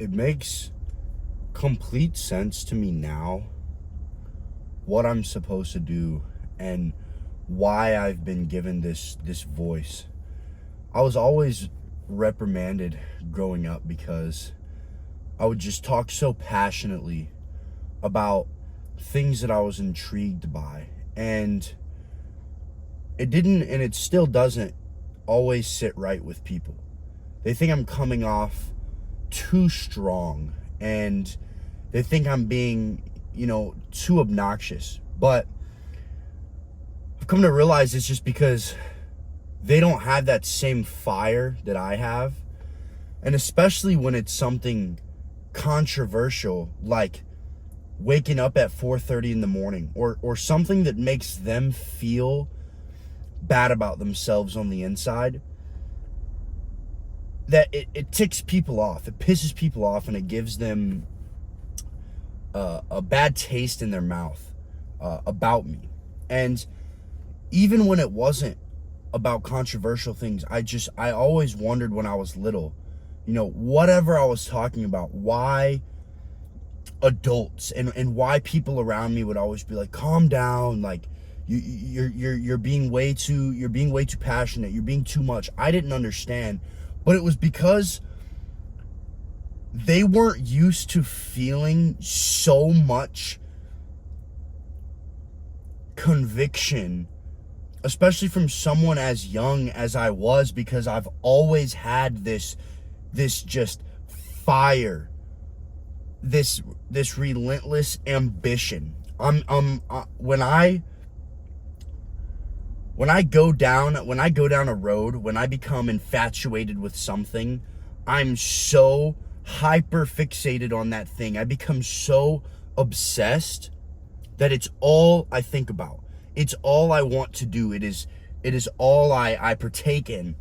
it makes complete sense to me now what I'm supposed to do and why I've been given this voice. I was always reprimanded growing up because I would just talk so passionately about things that I was intrigued by, and it still doesn't always sit right with people. They think I'm coming off too strong, and they think I'm being, too obnoxious. But I've come to realize it's just because they don't have that same fire that I have. And especially when it's something controversial, like waking up at 4:30 in the morning, or something that makes them feel bad about themselves on the inside, that it ticks people off, it pisses people off, and it gives them a bad taste in their mouth about me. And even when it wasn't about controversial things, I always wondered when I was little, whatever I was talking about, why adults and why people around me would always be like, calm down, like you're being way too passionate, you're being too much. I didn't understand, but it was because they weren't used to feeling so much conviction, especially from someone as young as I was, because I've always had this just fire, this relentless ambition. When I go down a road, when I become infatuated with something, I'm so hyper fixated on that thing. I become so obsessed that it's all I think about. It's all I want to do. It is all I partake in.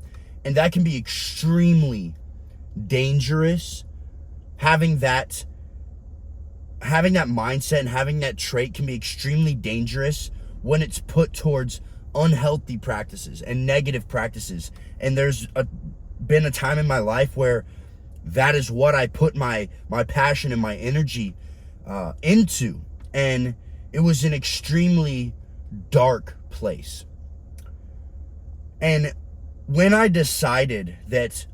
And that can be extremely dangerous. Having that mindset and having that trait can be extremely dangerous when it's put towards unhealthy practices and negative practices. And there's been a time in my life where that is what I put my passion and my energy into, and it was an extremely dark place. And when I decided that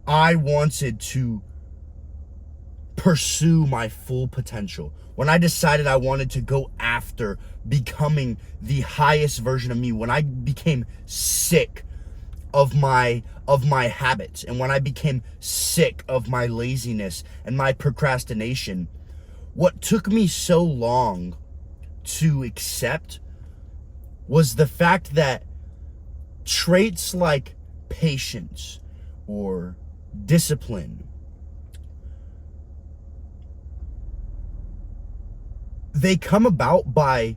I wanted to pursue my full potential, when I decided I wanted to go after becoming the highest version of me, when I became sick of my habits, and when I became sick of my laziness and my procrastination, what took me so long to accept was the fact that traits like patience or discipline, they come about by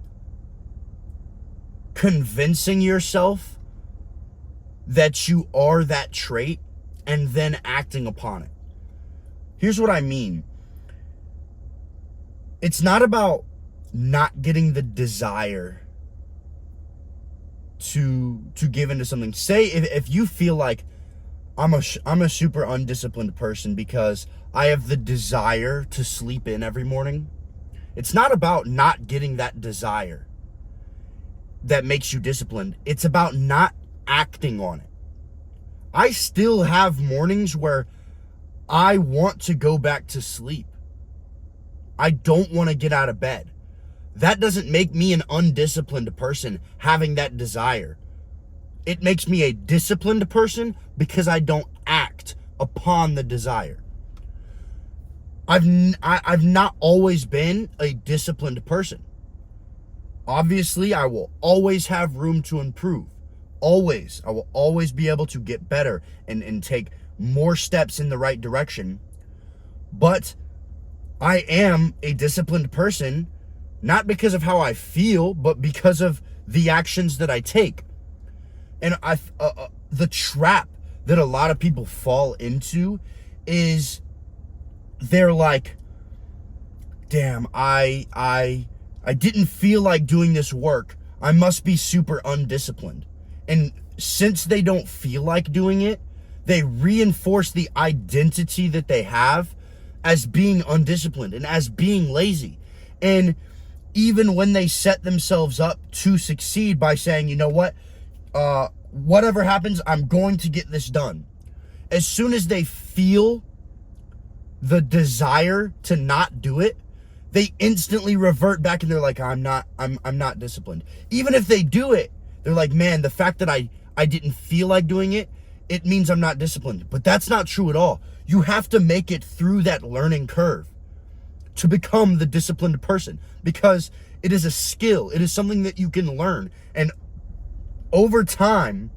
convincing yourself that you are that trait and then acting upon it. Here's what I mean. It's not about not getting the desire to give into something. Say if you feel like I'm a super undisciplined person because I have the desire to sleep in every morning. It's not about not getting that desire that makes you disciplined. It's about not acting on it. I still have mornings where I want to go back to sleep. I don't want to get out of bed. That doesn't make me an undisciplined person having that desire. It makes me a disciplined person because I don't act upon the desire. I've not always been a disciplined person. Obviously, I will always have room to improve. Always. I will always be able to get better and take more steps in the right direction. But I am a disciplined person, not because of how I feel, but because of the actions that I take. And the trap that a lot of people fall into is they're like, damn, I didn't feel like doing this work. I must be super undisciplined. And since they don't feel like doing it, they reinforce the identity that they have as being undisciplined and as being lazy. And even when they set themselves up to succeed by saying, you know what, whatever happens, I'm going to get this done. As soon as they feel the desire to not do it, they instantly revert back and they're like, I'm not disciplined. Even if they do it, they're like, man, the fact that I didn't feel like doing it, it means I'm not disciplined. But that's not true at all. You have to make it through that learning curve to become the disciplined person, because it is a skill. It is something that you can learn. And over time,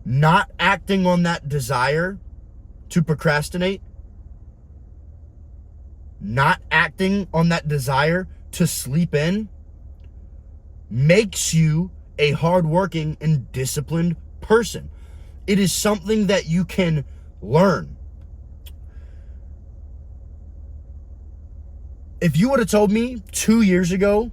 not acting on that desire to procrastinate, not acting on that desire to sleep in, makes you a hardworking and disciplined person. It is something that you can learn. If you would have told me 2 years ago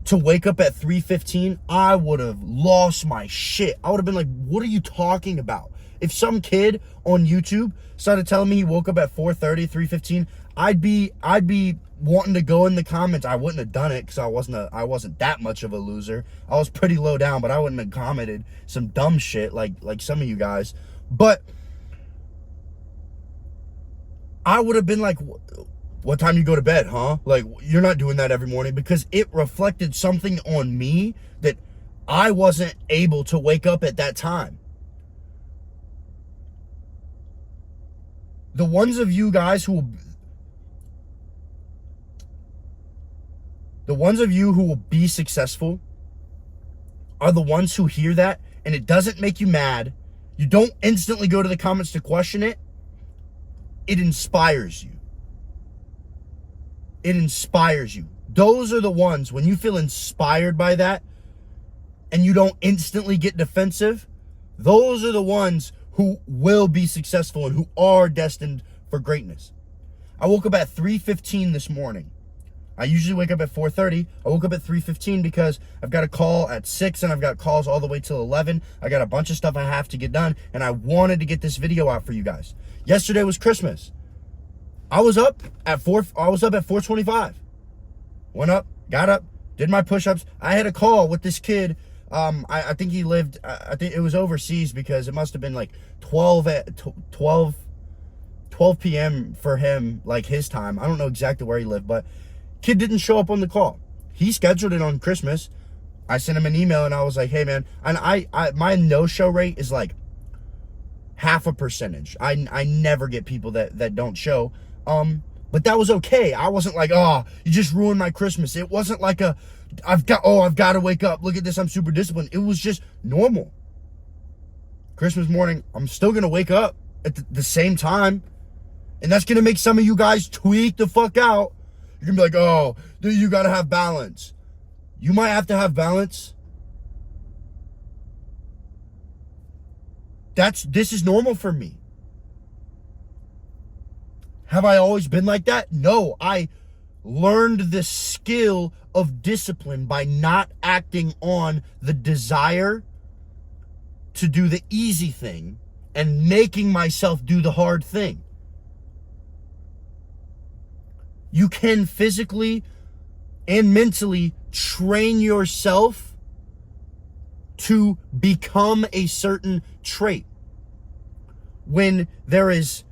to wake up at 3:15, I would have lost my shit. I would have been like, what are you talking about? If some kid on YouTube started telling me he woke up at 4:30, 3:15, I'd be wanting to go in the comments. I wouldn't have done it because I wasn't that much of a loser. I was pretty low down, but I wouldn't have commented some dumb shit like some of you guys. But I would have been like, what time you go to bed, huh? Like, you're not doing that every morning, because it reflected something on me that I wasn't able to wake up at that time. The ones of you guys who will be successful are the ones who hear that and it doesn't make you mad. You don't instantly go to the comments to question it. It inspires you. It inspires you. Those are the ones, when you feel inspired by that and you don't instantly get defensive, those are the ones who will be successful and who are destined for greatness. I woke up at 3:15 this morning. I usually wake up at 4:30. I woke up at 3:15 because I've got a call at 6 and I've got calls all the way till 11. I got a bunch of stuff I have to get done, and I wanted to get this video out for you guys. Yesterday was Christmas. I was up at 4:25. Went up, got up, did my push-ups. I had a call with this kid. I think he lived, I think it was overseas, because it must have been like 12 p.m. for him, like his time. I don't know exactly where he lived, but kid didn't show up on the call. He scheduled it on Christmas. I sent him an email and I was like, hey man, and my no-show rate is like 0.5%. I never get people that don't show. But that was okay. I wasn't like, oh, you just ruined my Christmas. It wasn't like I've got to wake up. Look at this, I'm super disciplined. It was just normal. Christmas morning, I'm still going to wake up at the same time. And that's going to make some of you guys tweak the fuck out. You're going to be like, oh, you got to have balance. You might have to have balance. This is normal for me. Have I always been like that? No, I learned the skill of discipline by not acting on the desire to do the easy thing and making myself do the hard thing. You can physically and mentally train yourself to become a certain trait. When there is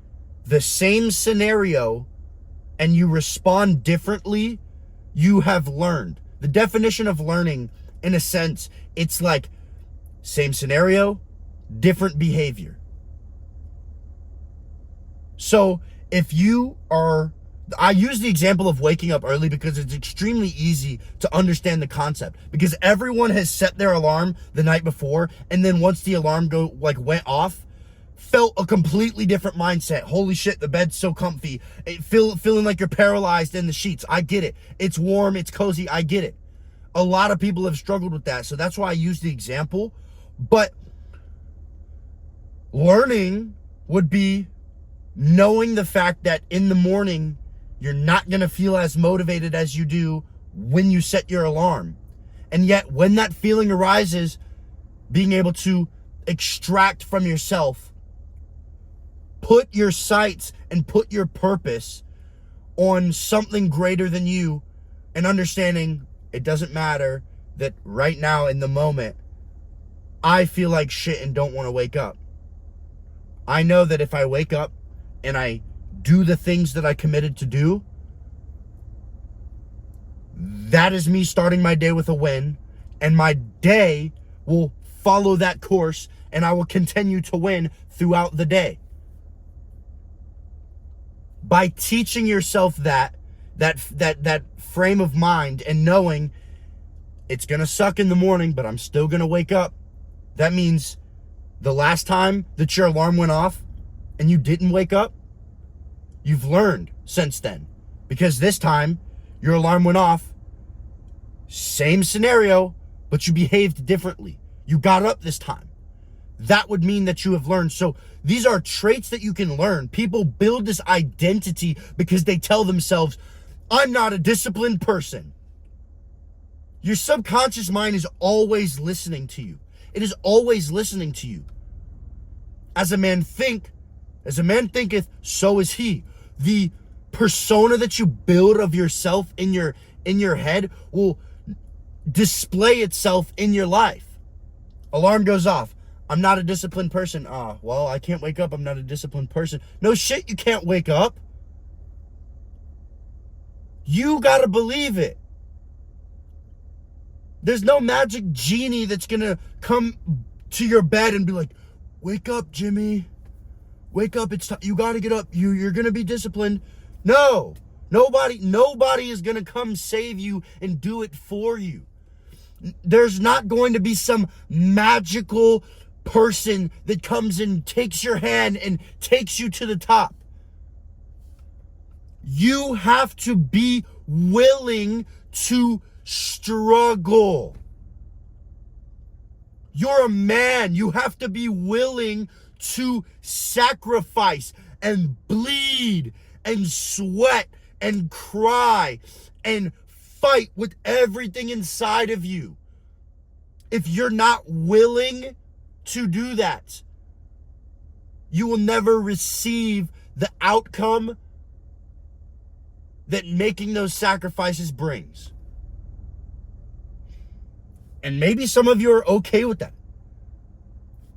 the same scenario and you respond differently, you have learned. The definition of learning, in a sense, it's like same scenario, different behavior. So if you are, I use the example of waking up early because it's extremely easy to understand the concept, because everyone has set their alarm the night before, and then once the alarm went off, felt a completely different mindset. Holy shit, the bed's so comfy. Feeling like you're paralyzed in the sheets. I get it. It's warm, it's cozy. I get it. A lot of people have struggled with that, so that's why I use the example. But learning would be knowing the fact that in the morning, you're not going to feel as motivated as you do when you set your alarm. And yet, when that feeling arises, being able to extract from yourself. Put your sights and put your purpose on something greater than you, and understanding it doesn't matter that right now in the moment, I feel like shit and don't want to wake up. I know that if I wake up and I do the things that I committed to do, that is me starting my day with a win, and my day will follow that course, and I will continue to win throughout the day. By teaching yourself that frame of mind and knowing it's gonna suck in the morning, but I'm still gonna wake up. That means the last time that your alarm went off and you didn't wake up, you've learned since then. Because this time your alarm went off, same scenario, but you behaved differently. You got up this time. That would mean that you have learned. So these are traits that you can learn. People build this identity because they tell themselves, I'm not a disciplined person. Your subconscious mind is always listening to you. It is always listening to you. As a man thinketh, so is he. The persona that you build of yourself in your head will display itself in your life. Alarm goes off. I'm not a disciplined person. Well, I can't wake up. I'm not a disciplined person. No shit, you can't wake up. You gotta believe it. There's no magic genie that's gonna come to your bed and be like, wake up, Jimmy. Wake up, it's time. You gotta get up. You're gonna be disciplined. No. Nobody is gonna come save you and do it for you. There's not going to be some magical person that comes and takes your hand and takes you to the top. You have to be willing to struggle. You're a man. You have to be willing to sacrifice and bleed and sweat and cry and fight with everything inside of you. If you're not willing to do that, you will never receive the outcome that making those sacrifices brings. And maybe some of you are okay with that.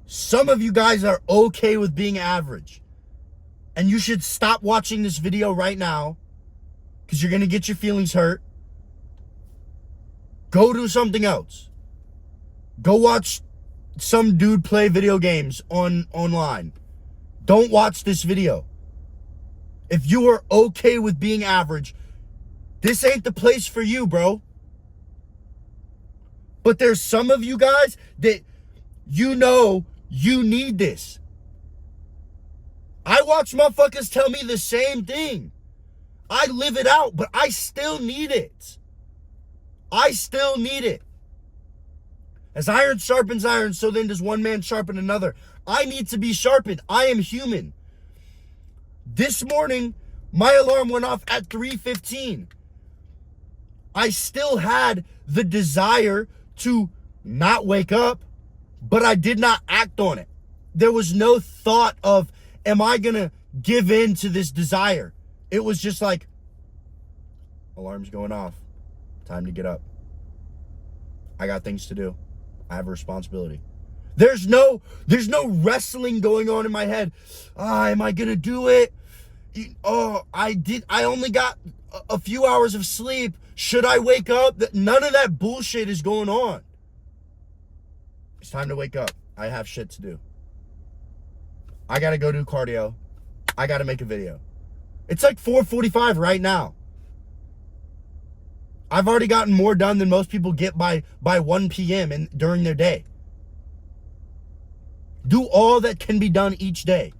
Some of you guys are okay with being average. And you should stop watching this video right now, because you're going to get your feelings hurt. Go do something else. Go watch some dude play video games online. Don't watch this video. If you are okay with being average, this ain't the place for you, bro. But there's some of you guys that you know you need this. I watch motherfuckers tell me the same thing. I live it out, but I still need it. I still need it. As iron sharpens iron, so then does one man sharpen another. I need to be sharpened. I am human. This morning, my alarm went off at 3:15. I still had the desire to not wake up, but I did not act on it. There was no thought of, am I going to give in to this desire? It was just like, alarm's going off. Time to get up. I got things to do. I have a responsibility. There's no wrestling going on in my head. Am I going to do it? I only got a few hours of sleep. Should I wake up? None of that bullshit is going on. It's time to wake up. I have shit to do. I got to go do cardio. I got to make a video. It's like 4:45 right now. I've already gotten more done than most people get by 1 p.m. during their day. Do all that can be done each day.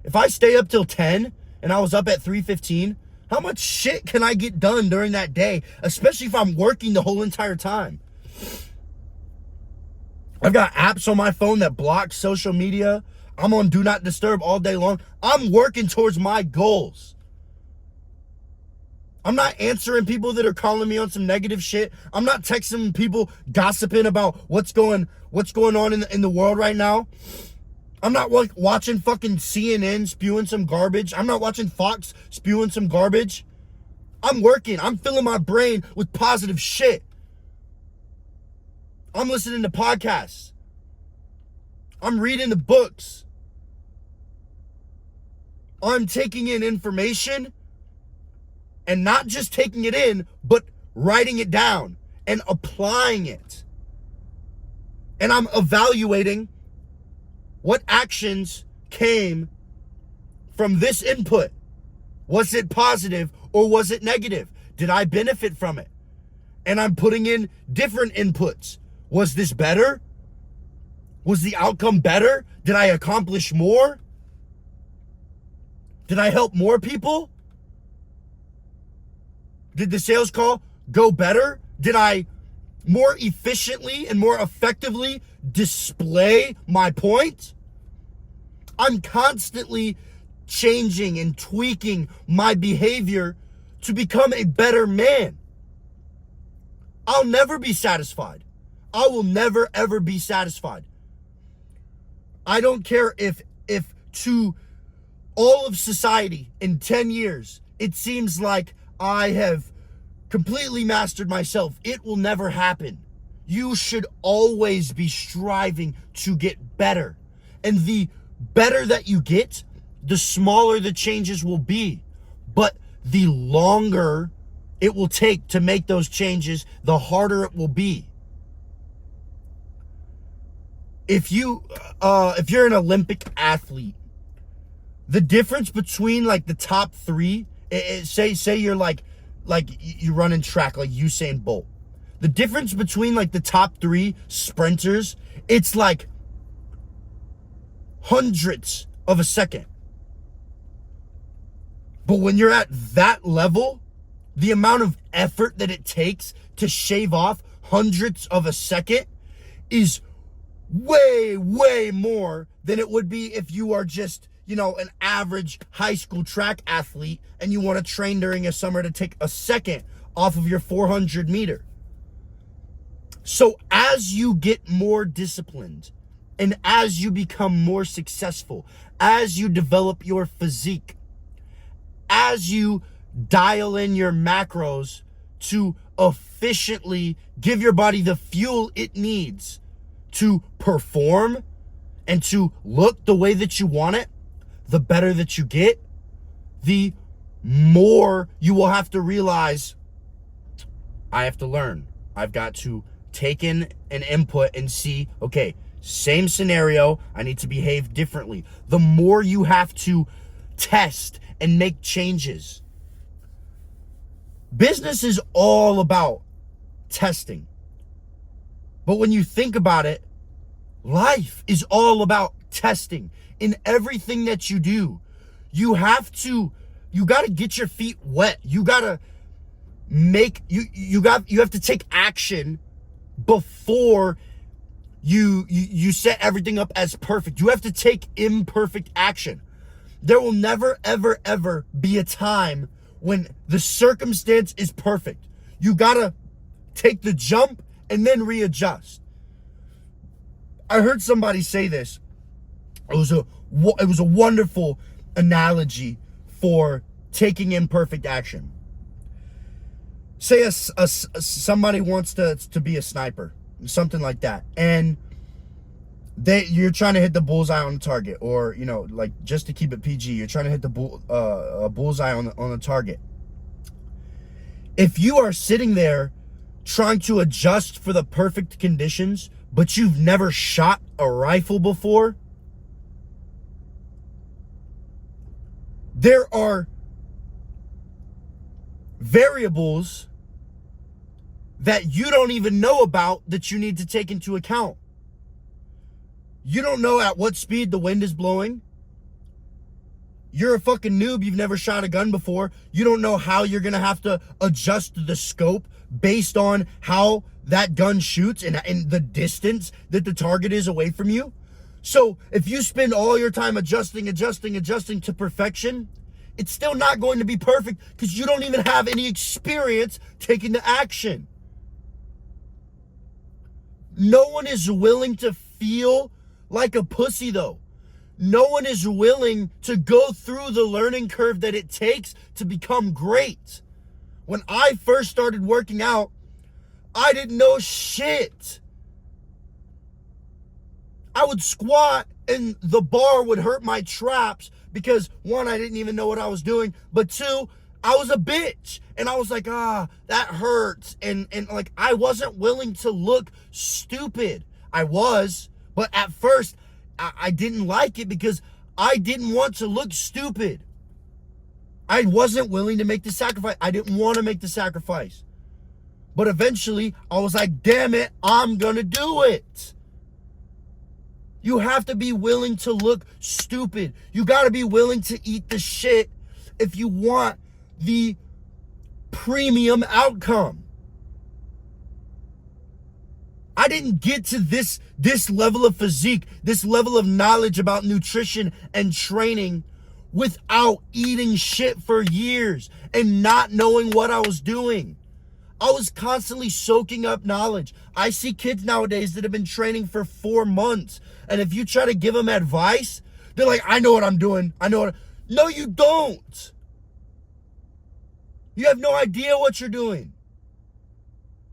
If I stay up till 10 and I was up at 3:15, how much shit can I get done during that day, especially if I'm working the whole entire time? I've got apps on my phone that block social media. I'm on Do Not Disturb all day long. I'm working towards my goals. I'm not answering people that are calling me on some negative shit. I'm not texting people gossiping about what's going on in the world right now. I'm not watching fucking CNN spewing some garbage. I'm not watching Fox spewing some garbage. I'm working. I'm filling my brain with positive shit. I'm listening to podcasts. I'm reading the books. I'm taking in information and not just taking it in, but writing it down and applying it. And I'm evaluating what actions came from this input. Was it positive or was it negative? Did I benefit from it? And I'm putting in different inputs. Was this better? Was the outcome better? Did I accomplish more? Did I help more people? Did the sales call go better? Did I more efficiently and more effectively display my point? I'm constantly changing and tweaking my behavior to become a better man. I'll never be satisfied. I will never ever be satisfied. I don't care if to all of society in 10 years, it seems like I have completely mastered myself. It will never happen. You should always be striving to get better. And the better that you get, the smaller the changes will be. But the longer it will take to make those changes, the harder it will be. If you're an Olympic athlete, the difference between like the top three, say you're like you run in track like Usain Bolt. The difference between like the top three sprinters, it's like hundredths of a second. But when you're at that level, the amount of effort that it takes to shave off hundredths of a second is way, way more than it would be if you are just, an average high school track athlete and you want to train during a summer to take a second off of your 400 meter. So as you get more disciplined and as you become more successful, as you develop your physique, as you dial in your macros to efficiently give your body the fuel it needs to perform and to look the way that you want it, the better that you get, the more you will have to realize, I have to learn. I've got to take in an input and see, okay, same scenario, I need to behave differently. The more you have to test and make changes. Business is all about testing. But when you think about it, life is all about testing. In everything that you do, you have to get your feet wet. You have to take action before you set everything up as perfect. You have to take imperfect action. There will never, ever, ever be a time when the circumstance is perfect. You gotta take the jump and then readjust. I heard somebody say this. It was a wonderful analogy for taking imperfect action. Say somebody wants to be a sniper, something like that, and you're trying to hit the bullseye on the target, or like just to keep it PG, you're trying to hit the bullseye on the target. If you are sitting there trying to adjust for the perfect conditions, but you've never shot a rifle before, there are variables that you don't even know about that you need to take into account. You don't know at what speed the wind is blowing. You're a fucking noob. You've never shot a gun before. You don't know how you're going to have to adjust the scope based on how that gun shoots and the distance that the target is away from you. So if you spend all your time adjusting to perfection, it's still not going to be perfect because you don't even have any experience taking the action. No one is willing to feel like a pussy, though. No one is willing to go through the learning curve that it takes to become great. When I first started working out, I didn't know shit. I would squat and the bar would hurt my traps because, one, I didn't even know what I was doing, but two, I was a bitch. And I was like, that hurts. And like, I wasn't willing to look stupid. I was, but at first, I didn't like it because I didn't want to look stupid. I wasn't willing to make the sacrifice. I didn't want to make the sacrifice. But eventually, I was like, damn it, I'm gonna do it. You have to be willing to look stupid. You gotta be willing to eat the shit if you want the premium outcome. I didn't get to this level of physique, this level of knowledge about nutrition and training without eating shit for years and not knowing what I was doing. I was constantly soaking up knowledge. I see kids nowadays that have been training for 4 months. And if you try to give them advice, they're like, I know what I'm doing. No, you don't. You have no idea what you're doing.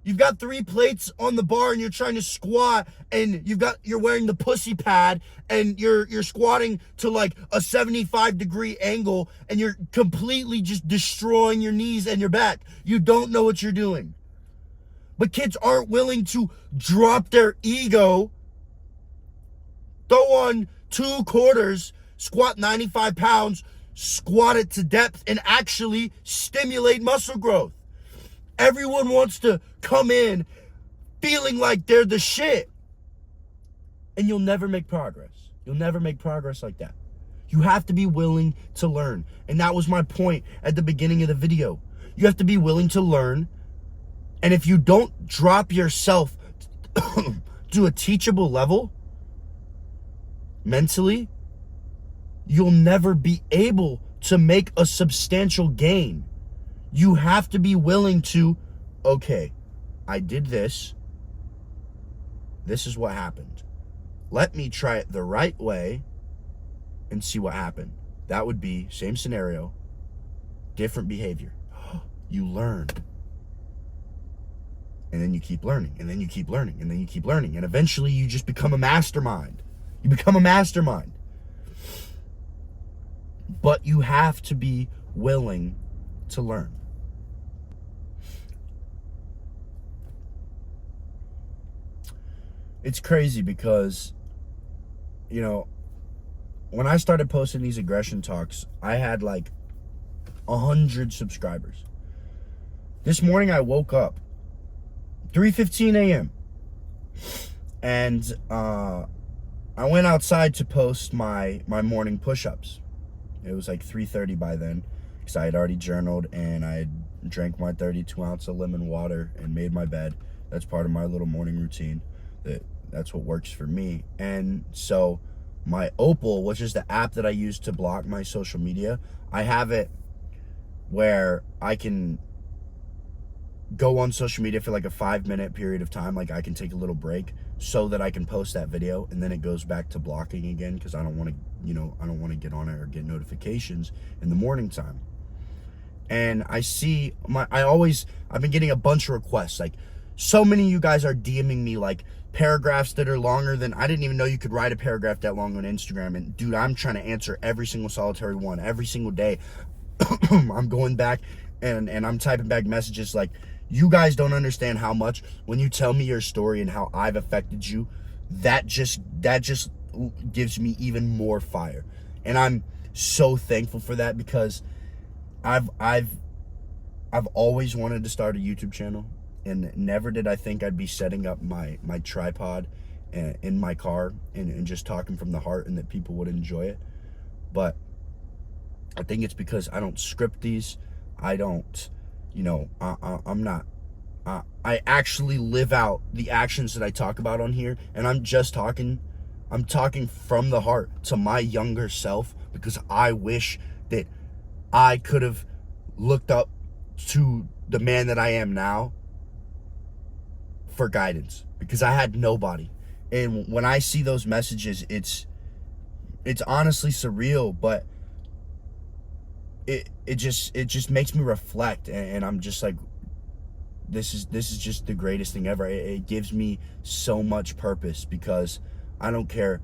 You've got 3 plates on the bar and you're trying to squat and you're wearing the pussy pad and you're squatting to like a 75-degree angle and you're completely just destroying your knees and your back. You don't know what you're doing. But kids aren't willing to drop their ego, throw on 2 quarters, squat 95 pounds, squat it to depth, and actually stimulate muscle growth. Everyone wants to come in feeling like they're the shit. And you'll never make progress. You'll never make progress like that. You have to be willing to learn. And that was my point at the beginning of the video. You have to be willing to learn. And if you don't drop yourself to a teachable level mentally, you'll never be able to make a substantial gain. You have to be willing to, okay, I did this. This is what happened. Let me try it the right way and see what happened. That would be same scenario, different behavior. You learn. And then you keep learning, and then you keep learning, and then you keep learning. And eventually you just become a mastermind. You become a mastermind. But you have to be willing to learn. It's crazy because, when I started posting these aggression talks, I had like 100 subscribers. This morning I woke up 3:15 a.m. and I went outside to post my morning push-ups. It was like 3:30 by then because I had already journaled and I had drank my 32-ounce of lemon water and made my bed. That's part of my little morning routine. That's what works for me. And so my Opal, which is the app that I use to block my social media, I have it where I can go on social media for like a 5-minute period of time. Like I can take a little break so that I can post that video, and then it goes back to blocking again because I don't want to get on it or get notifications in the morning time. And I see I've been getting a bunch of requests. Like, so many of you guys are DMing me like paragraphs that are longer than, I didn't even know you could write a paragraph that long on Instagram. And dude, I'm trying to answer every single solitary one every single day. I'm going back and I'm typing back messages like, you guys don't understand how much when you tell me your story and how I've affected you, that just gives me even more fire. And I'm so thankful for that because I've always wanted to start a YouTube channel. And never did I think I'd be setting up my tripod in my car and just talking from the heart and that people would enjoy it. But I think it's because I don't script these. I don't, I'm not, I actually live out the actions that I talk about on here. And I'm talking from the heart to my younger self because I wish that I could have looked up to the man that I am now for guidance, because I had nobody. And when I see those messages, it's honestly surreal, but it just makes me reflect, and I'm just like, this is just the greatest thing ever. It gives me so much purpose, because I don't care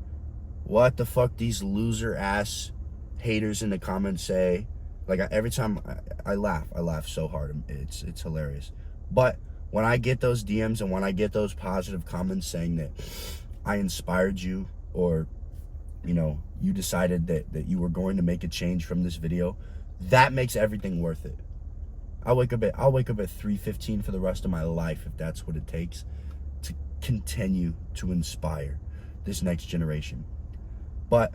what the fuck these loser ass haters in the comments say. Like, every time I laugh so hard. It's hilarious. But when I get those DMs and when I get those positive comments saying that I inspired you, or you decided that you were going to make a change from this video, that makes everything worth it. I'll wake up at 3:15 for the rest of my life, if that's what it takes, to continue to inspire this next generation. But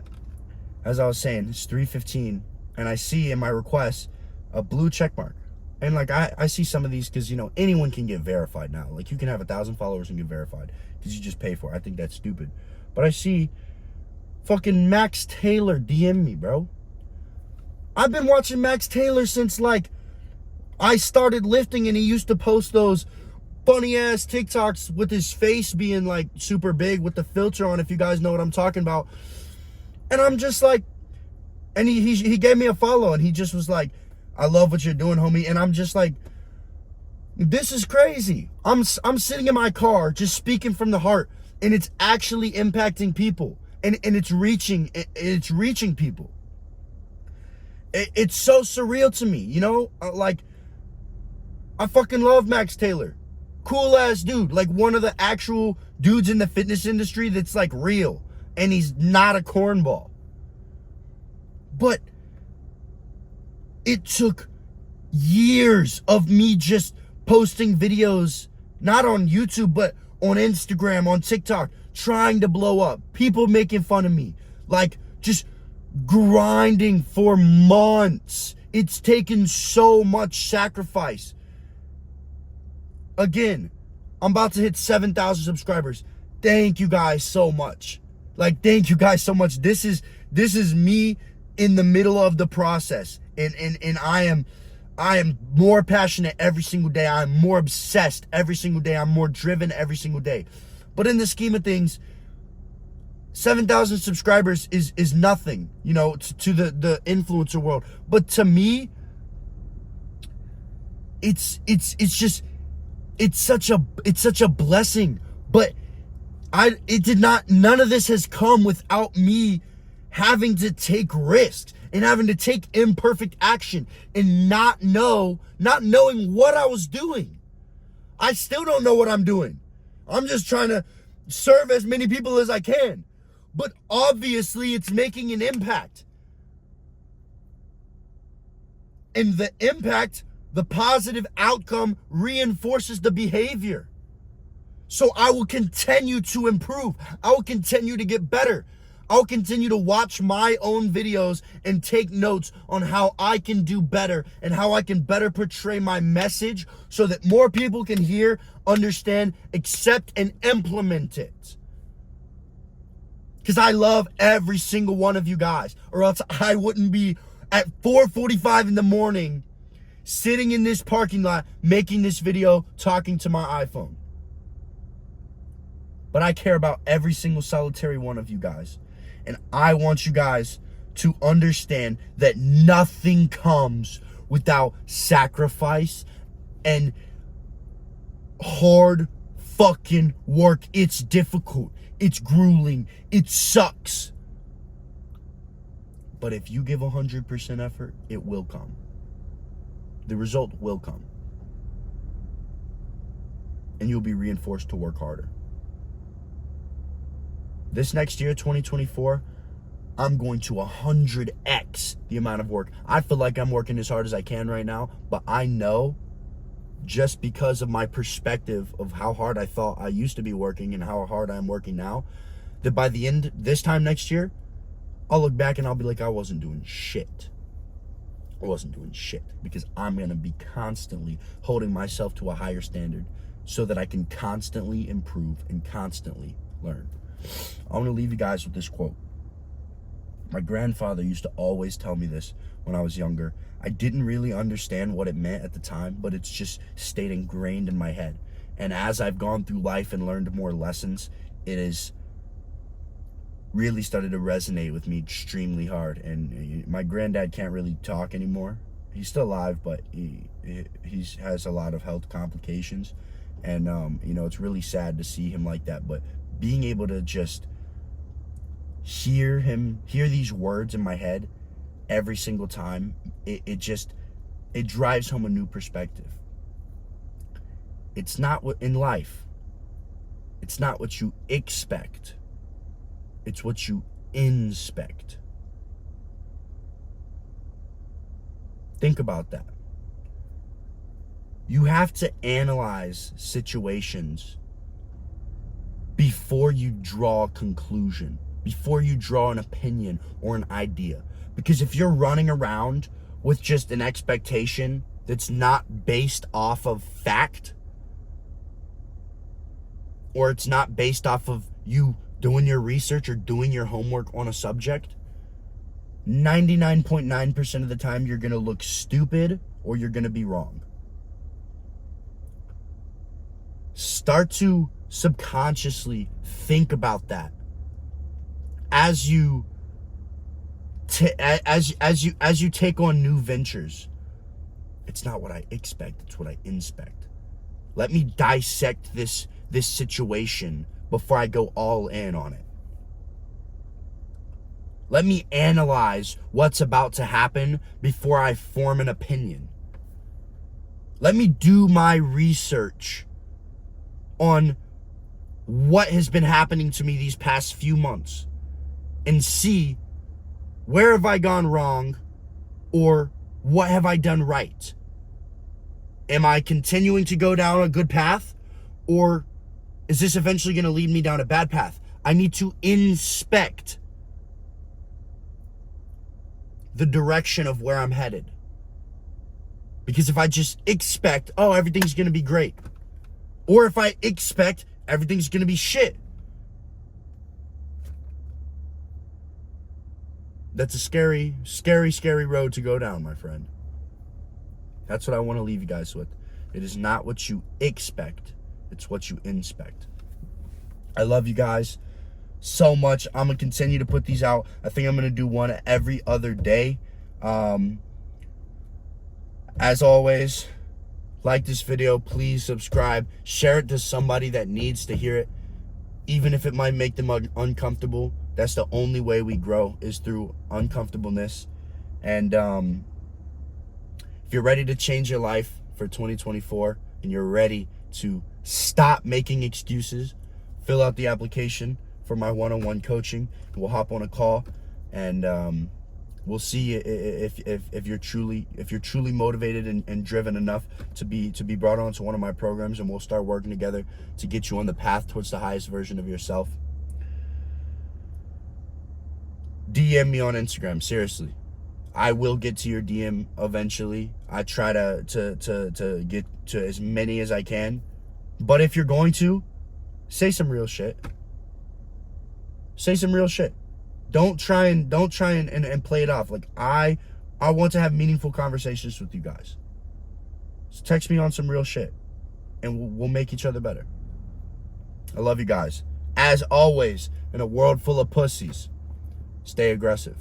as I was saying, it's 3:15, and I see in my request a blue check mark. And like, I see some of these, because anyone can get verified now. Like, you can have 1,000 followers and get verified because you just pay for it. I think that's stupid. But I see fucking Max Taylor DM me, bro. I've been watching Max Taylor since, like, I started lifting, and he used to post those funny ass TikToks with his face being like super big with the filter on, if you guys know what I'm talking about. And I'm just like, and he gave me a follow, and he just was like, I love what you're doing, homie. And I'm just like, this is crazy. I'm sitting in my car just speaking from the heart, and it's actually impacting people, and it's reaching people. It's so surreal to me, like, I fucking love Max Taylor. Cool ass dude. Like, one of the actual dudes in the fitness industry that's like real. And he's not a cornball. But it took years of me just posting videos, not on YouTube, but on Instagram, on TikTok, trying to blow up. People making fun of me. Like, just grinding for months. It's taken so much sacrifice. Again, I'm about to hit 7,000 subscribers. Thank you guys so much. Like, thank you guys so much. This is me in the middle of the process. And I am more passionate every single day. I'm more obsessed every single day. I'm more driven every single day. But in the scheme of things, 7,000 subscribers is nothing, to the influencer world. But to me, it's such a blessing. But none of this has come without me having to take risks and having to take imperfect action and not knowing what I was doing. I still don't know what I'm doing. I'm just trying to serve as many people as I can. But obviously it's making an impact. And the impact, the positive outcome, reinforces the behavior. So I will continue to improve. I will continue to get better. I'll continue to watch my own videos and take notes on how I can do better and how I can better portray my message so that more people can hear, understand, accept, and implement it. Because I love every single one of you guys, or else I wouldn't be at 4:45 in the morning sitting in this parking lot making this video, talking to my iPhone. But I care about every single solitary one of you guys. And I want you guys to understand that nothing comes without sacrifice and hard fucking work. It's difficult. It's grueling. It sucks. But if you give 100% effort, it will come. The result will come. And you'll be reinforced to work harder. This next year, 2024, I'm going to 100x the amount of work. I feel like I'm working as hard as I can right now, but I know, just because of my perspective of how hard I thought I used to be working and how hard I'm working now, that by the end, this time next year, I'll look back and I'll be like, I wasn't doing shit. I wasn't doing shit, because I'm going to be constantly holding myself to a higher standard so that I can constantly improve and constantly learn. I want to leave you guys with this quote. My grandfather used to always tell me this when I was younger. I didn't really understand what it meant at the time, but it's just stayed ingrained in my head. And as I've gone through life and learned more lessons, it has really started to resonate with me extremely hard. And my granddad can't really talk anymore. He's still alive, but he has a lot of health complications. And, it's really sad to see him like that. But being able to just hear these words in my head every single time, it drives home a new perspective. It's not what in life, it's not what you expect, it's what you inspect. Think about that. You have to analyze situations before you draw a conclusion, before you draw an opinion or an idea. Because if you're running around with just an expectation that's not based off of fact, or it's not based off of you doing your research or doing your homework on a subject, 99.9% of the time you're going to look stupid or you're going to be wrong. Start to subconsciously think about that as you as you take on new ventures. It's not what I expect, it's what I inspect. Let me dissect this situation before I go all in on it. Let me analyze what's about to happen before I form an opinion. Let me do my research on what has been happening to me these past few months and see where have I gone wrong or what have I done right. Am I continuing to go down a good path, or is this eventually going to lead me down a bad path? I need to inspect the direction of where I'm headed. Because if I just expect, oh, everything's going to be great, or if I expect everything's going to be shit, that's a scary, scary, scary road to go down, my friend. That's what I want to leave you guys with. It is not what you expect, it's what you inspect. I love you guys so much. I'm going to continue to put these out. I think I'm going to do one every other day. As always, like this video, please subscribe, share it to somebody that needs to hear it, even if it might make them uncomfortable. That's the only way we grow, is through uncomfortableness. And if you're ready to change your life for 2024 and you're ready to stop making excuses, fill out the application for my one-on-one coaching. We'll hop on a call and we'll see if you're truly motivated and driven enough to be brought onto one of my programs, and we'll start working together to get you on the path towards the highest version of yourself. DM me on Instagram, seriously. I will get to your DM eventually. I try to get to as many as I can. But if you're going to, say some real shit. Say some real shit. Don't try and play it off. Like, I want to have meaningful conversations with you guys. So text me on some real shit, and we'll make each other better. I love you guys. As always, in a world full of pussies, stay aggressive.